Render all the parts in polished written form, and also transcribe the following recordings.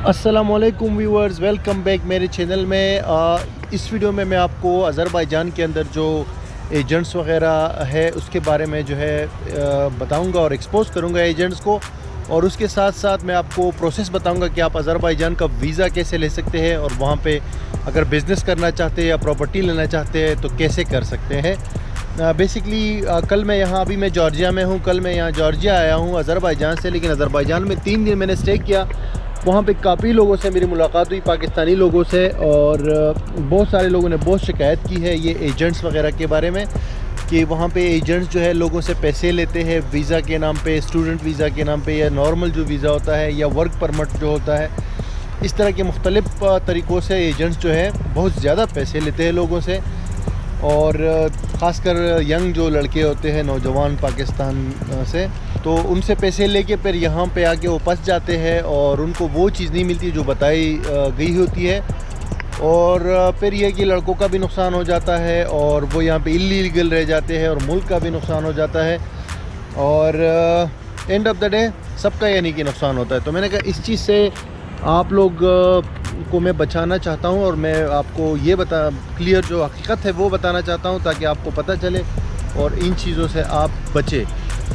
अस्सलामुअलैकुम viewers, welcome back मेरे channel में। इस वीडियो में मैं आपको अज़रबैजान के अंदर जो एजेंट्स वगैरह है उसके बारे में जो है बताऊंगा और एक्सपोज करूंगा एजेंट्स को, और उसके साथ साथ मैं आपको प्रोसेस बताऊंगा कि आप अज़रबैजान का वीज़ा कैसे ले सकते हैं और वहाँ पे अगर बिज़नेस करना चाहते हैं या प्रॉपर्टी लेना चाहते हैं तो कैसे कर सकते हैं। बेसिकली कल मैं यहाँ अभी मैं जॉर्जिया में हूँ। कल मैं यहाँ जॉर्जिया आया हूँ अज़रबैजान से, लेकिन अज़रबैजान में 3 दिन मैंने स्टे किया। वहाँ पे काफ़ी लोगों से मेरी मुलाकात हुई, पाकिस्तानी लोगों से, और बहुत सारे लोगों ने बहुत शिकायत की है ये एजेंट्स वगैरह के बारे में कि वहाँ पे एजेंट्स जो है लोगों से पैसे लेते हैं वीज़ा के नाम पे, स्टूडेंट वीज़ा के नाम पे, या नॉर्मल जो वीज़ा होता है या वर्क परमिट जो होता है, इस तरह के मुख्तलिफ़ तरीक़ों से एजेंट्स जो है बहुत ज़्यादा पैसे लेते हैं लोगों से। और ख़ासकर यंग जो लड़के होते हैं नौजवान पाकिस्तान से, तो उनसे पैसे लेके फिर यहाँ पे आके वो फंस जाते हैं और उनको वो चीज़ नहीं मिलती जो बताई गई होती है, और फिर यह कि लड़कों का भी नुकसान हो जाता है और वो यहाँ पे इल्लीगल रह जाते हैं और मुल्क का भी नुकसान हो जाता है, और एंड ऑफ द डे सबका यानी कि नुकसान होता है। तो मैंने कहा इस चीज़ से आप लोग को मैं बचाना चाहता हूँ और मैं आपको ये क्लियर जो हकीकत है वो बताना चाहता हूँ ताकि आपको पता चले और इन चीज़ों से आप बचें।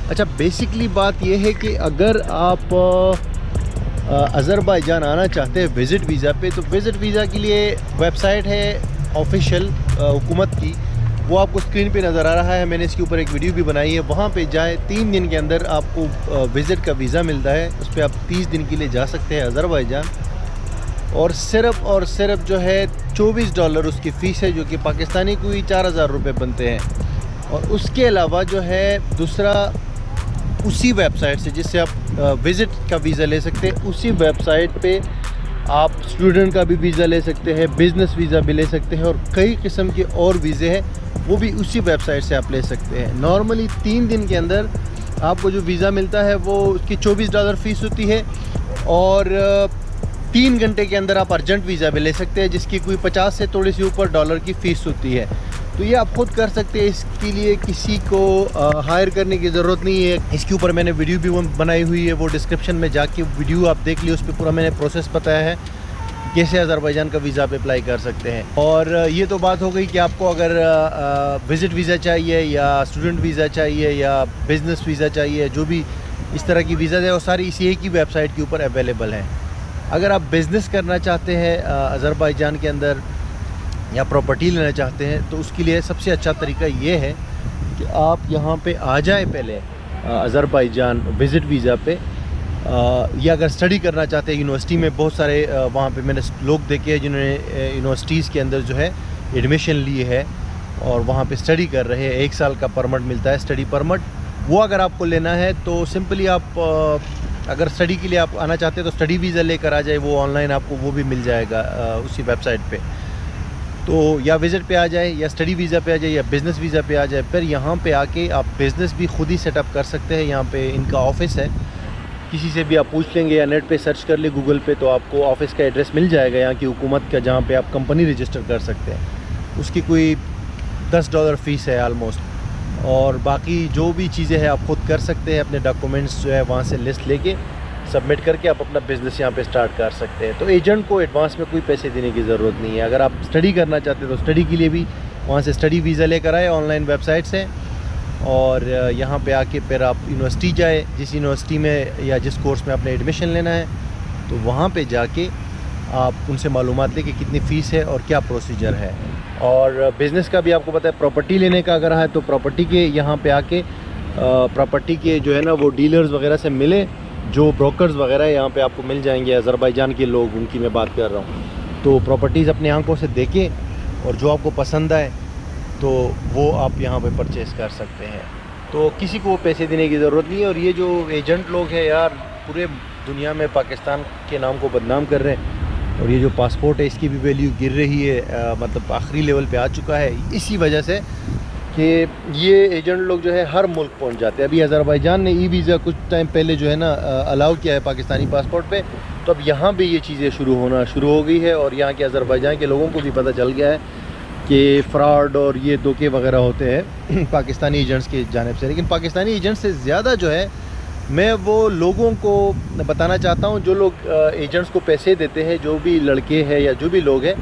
अच्छा, बेसिकली बात यह है कि अगर आप अज़रबैजान आना चाहते हैं विज़िट वीज़ा पे, तो विज़िट वीज़ा के लिए वेबसाइट है ऑफिशियल हुकूमत की, वो आपको स्क्रीन पे नज़र आ रहा है। मैंने इसके ऊपर एक वीडियो भी बनाई है। वहाँ पे जाएँ, 3 दिन के अंदर आपको विज़िट का वीज़ा मिलता है। उस पर आप 30 दिन के लिए जा सकते हैं अज़रबैजान, और सिर्फ जो है $24 उसकी फ़ीस है, जो कि पाकिस्तानी कोई 4000 रुपये बनते हैं। और उसके अलावा जो है दूसरा, उसी वेबसाइट से जिससे आप विज़िट का वीज़ा ले सकते हैं, उसी वेबसाइट पे आप स्टूडेंट का भी वीज़ा ले सकते हैं, बिज़नेस वीज़ा भी ले सकते हैं, और कई किस्म के और वीज़े हैं वो भी उसी वेबसाइट से आप ले सकते हैं। नॉर्मली 3 दिन के अंदर आपको जो वीज़ा मिलता है वो उसकी $24 फ़ीस होती है, और 3 घंटे के अंदर आप अर्जेंट वीज़ा भी ले सकते हैं जिसकी कोई 50 से थोड़ी सी ऊपर डॉलर की फ़ीस होती है। तो ये आप खुद कर सकते हैं, इसके लिए किसी को हायर करने की ज़रूरत नहीं है। इसके ऊपर मैंने वीडियो भी बनाई हुई है, वो डिस्क्रिप्शन में जाके वीडियो आप देख लिए, उस पर पूरा मैंने प्रोसेस बताया है कैसे अज़रबैजान का वीज़ा पे अप्लाई कर सकते हैं। और ये तो बात हो गई कि आपको अगर विज़िट वीज़ा चाहिए या स्टूडेंट वीज़ा चाहिए या बिज़नेस वीज़ा चाहिए, जो भी इस तरह की वीज़ा है वो सारी इसी एक ही वेबसाइट के ऊपर अवेलेबल हैं। अगर आप बिज़नेस करना चाहते हैं अज़रबैजान के अंदर या प्रॉपर्टी लेना चाहते हैं, तो उसके लिए सबसे अच्छा तरीका ये है कि आप यहाँ पे आ जाएं पहले अज़रबैजान विज़िट वीज़ा पे, या अगर स्टडी करना चाहते हैं यूनिवर्सिटी में, बहुत सारे वहाँ पे मैंने लोग देखे हैं जिन्होंने यूनिवर्सिटीज़ के अंदर जो है एडमिशन लिए है और वहाँ पे स्टडी कर रहे हैं। 1 साल का परमिट मिलता है, स्टडी परमिट। वो अगर आपको लेना है तो सिंपली आप अगर स्टडी के लिए आप आना चाहते हैं तो स्टडी वीज़ा लेकर आ जाए, वो ऑनलाइन आपको वो भी मिल जाएगा उसी वेबसाइट पे। तो या विज़िट पे आ जाए या स्टडी वीज़ा पे आ जाए या बिज़नेस वीज़ा पे आ जाए। फिर यहाँ पे आके आप बिज़नेस भी खुद ही सेटअप कर सकते हैं। यहाँ पे इनका ऑफ़िस है, किसी से भी आप पूछ लेंगे या नेट पे सर्च कर ले गूगल पे, तो आपको ऑफ़िस का एड्रेस मिल जाएगा यहाँ की हुकूमत का, जहाँ पे आप कंपनी रजिस्टर कर सकते हैं। उसकी कोई $10 फ़ीस है आलमोस्ट, और बाकी जो भी चीज़ें हैं आप खुद कर सकते हैं। अपने डॉक्यूमेंट्स जो है वहाँ से लिस्ट लेके सबमिट करके आप अपना बिज़नेस यहाँ पे स्टार्ट कर सकते हैं। तो एजेंट को एडवांस में कोई पैसे देने की ज़रूरत नहीं है। अगर आप स्टडी करना चाहते हैं तो स्टडी के लिए भी वहाँ से स्टडी वीज़ा लेकर आए ऑनलाइन वेबसाइट से, और यहाँ पे आके फिर आप यूनिवर्सिटी जाए, जिस यूनिवर्सिटी में या जिस कोर्स में आपने एडमिशन लेना है, तो वहाँ पे जाके आप उनसे मालूमात लें कि कितनी फ़ीस है और क्या प्रोसीजर है। और बिज़नेस का भी आपको पता है, प्रॉपर्टी लेने का अगर है तो प्रॉपर्टी के यहाँ पे आके प्रॉपर्टी के जो है ना वो डीलर्स वगैरह से मिले, जो ब्रोकर्स वगैरह यहाँ पे आपको मिल जाएंगे अज़रबैजान के लोग, उनकी मैं बात कर रहा हूँ। तो प्रॉपर्टीज़ अपनी आंखों से देखें और जो आपको पसंद आए तो वो आप यहाँ पे परचेज़ कर सकते हैं। तो किसी को पैसे देने की ज़रूरत नहीं है। और ये जो एजेंट लोग हैं यार, पूरे दुनिया में पाकिस्तान के नाम को बदनाम कर रहे हैं, और ये जो पासपोर्ट है इसकी भी वैल्यू गिर रही है, मतलब आखिरी लेवल पे आ चुका है, इसी वजह से कि ये एजेंट लोग जो है हर मुल्क पहुंच जाते हैं। अभी अज़रबैजान ने ई वीज़ा कुछ टाइम पहले जो है ना अलाउ किया है पाकिस्तानी पासपोर्ट पे, तो अब यहाँ पे ये चीज़ें शुरू हो गई है, और यहाँ के अज़रबैजान के लोगों को भी पता चल गया है कि फ़्रॉड और ये धोखे वगैरह होते हैं पाकिस्तानी एजेंट्स की जानिब से। लेकिन पाकिस्तानी एजेंट्स से ज़्यादा जो है मैं वो लोगों को बताना चाहता हूँ जो लोग एजेंट्स को पैसे देते हैं, जो भी लड़के हैं या जो भी लोग हैं,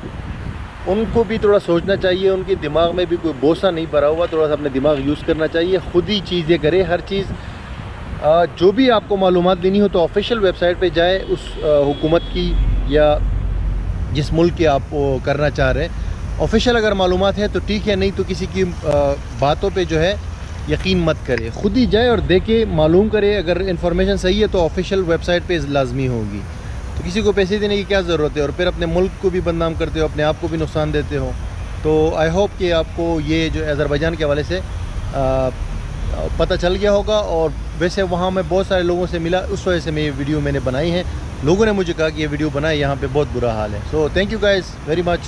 उनको भी थोड़ा सोचना चाहिए। उनके दिमाग में भी कोई बोसा नहीं भरा हुआ, थोड़ा सा अपने दिमाग यूज़ करना चाहिए, ख़ुद ही चीज़ें करें। हर चीज़ जो भी आपको मालूमात देनी हो तो ऑफिशियल वेबसाइट पे जाए, उस हुकूमत की या जिस मुल्क के आप करना चाह रहे हैं। ऑफिशियल अगर मालूमात है तो ठीक है, नहीं तो किसी की बातों पे जो है यकीन मत करें, ख़ुद ही जाए और देखे, मालूम करे। अगर इन्फॉर्मेशन सही है तो ऑफिशियल वेबसाइट पे लाजमी होगी। तो किसी को पैसे देने की क्या ज़रूरत है, और फिर अपने मुल्क को भी बदनाम करते हो, अपने आप को भी नुकसान देते हो। तो आई होप कि आपको ये जो अज़रबैजान के हवाले से पता चल गया होगा। और वैसे वहाँ मैं बहुत सारे लोगों से मिला, उस वजह से मैं ये वीडियो मैंने बनाई है। लोगों ने मुझे कहा कि ये वीडियो बनाए, यहाँ पे बहुत बुरा हाल है। So thank you guys very much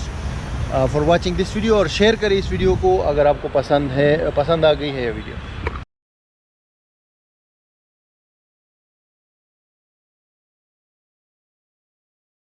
for watching this video, और शेयर करें इस वीडियो को अगर आपको पसंद आ गई है ये वीडियो।